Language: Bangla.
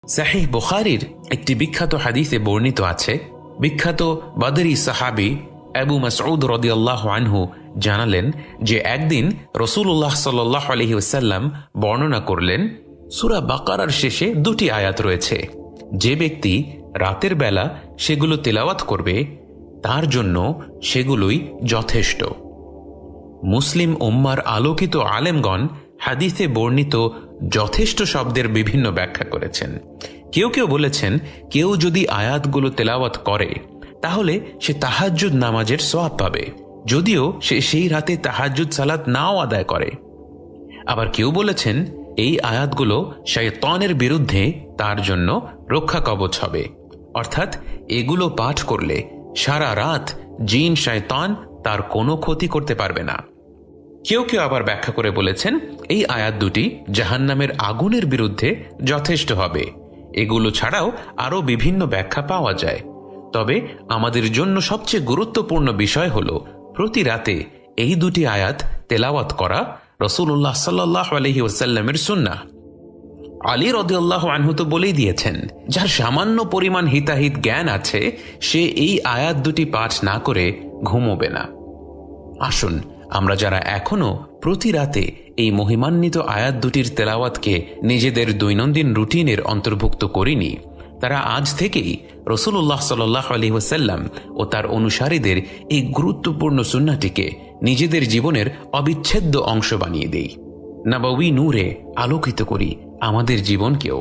সাহিহ বুখারীর একটি বিখ্যাত হাদিসে বর্ণিত আছে, বিখ্যাত বদরি সাহাবী আবু মাসউদ রাদিয়াল্লাহু আনহু জানালেন যে একদিন রাসূলুল্লাহ সাল্লাল্লাহু আলাইহি ওয়াসাল্লাম বর্ণনা করলেন, সূরা বাকারার শেষে 2টি আয়াত রয়েছে, যে ব্যক্তি রাতের বেলা সেগুলো তেলাওয়াত করবে তার জন্য সেগুলোই যথেষ্ট। মুসলিম উম্মার আলোকিত আলেমগণ হাদিসে বর্ণিত যথেষ্ট শব্দের বিভিন্ন ব্যাখ্যা করেছেন। কেউ কেউ বলেছেন, কেউ যদি আয়াতগুলো তেলাওয়াত করে তাহলে সে তাহাজ্জুদ নামাজের সওয়াব পাবে, যদিও সে সেই রাতে তাহাজ্জুদ সালাত নাও আদায় করে। আবার কেউ বলেছেন, এই আয়াতগুলো শয়তানের বিরুদ্ধে তার জন্য রক্ষা কবচ হবে, অর্থাৎ এগুলো পাঠ করলে সারা রাত জিন শয়তান তার কোনো ক্ষতি করতে পারবে না। কেউ কেউ আবার ব্যাখ্যা করে বলেছেন, এই আয়াত দুটি জাহান্নামের আগুনের বিরুদ্ধে যথেষ্ট হবে। এগুলো ছাড়াও আরও বিভিন্ন ব্যাখ্যা পাওয়া যায়। তবে আমাদের জন্য সবচেয়ে গুরুত্বপূর্ণ বিষয় হল প্রতি রাতে এই 2টি আয়াত তেলাওয়াত করা রাসূলুল্লাহ সাল্লাল্লাহু আলাইহি ওয়াসাল্লামের সুন্নাহ। আলী রাদিয়াল্লাহু আনহু তো বলেই দিয়েছেন, যার সামান্য পরিমাণ হিতাহিত জ্ঞান আছে সে এই আয়াত 2টি পাঠ না করে ঘুমোবে না। আসুন আমরা যারা এখনো প্রতি রাতে এই মহিমান্বিত আয়াত 2টির তেলাওয়াতকে নিজেদের দৈনন্দিন রুটিনের অন্তর্ভুক্ত করিনি, তারা আজ থেকেই রাসূলুল্লাহ সাল্লাল্লাহু আলাইহি ওয়াসাল্লাম ও তার অনুসারীদের এই গুরুত্বপূর্ণ সুন্নাহটিকে নিজেদের জীবনের অবিচ্ছেদ্য অংশ বানিয়ে দেই। নববী নূরে আলোকিত করি আমাদের জীবনকেও।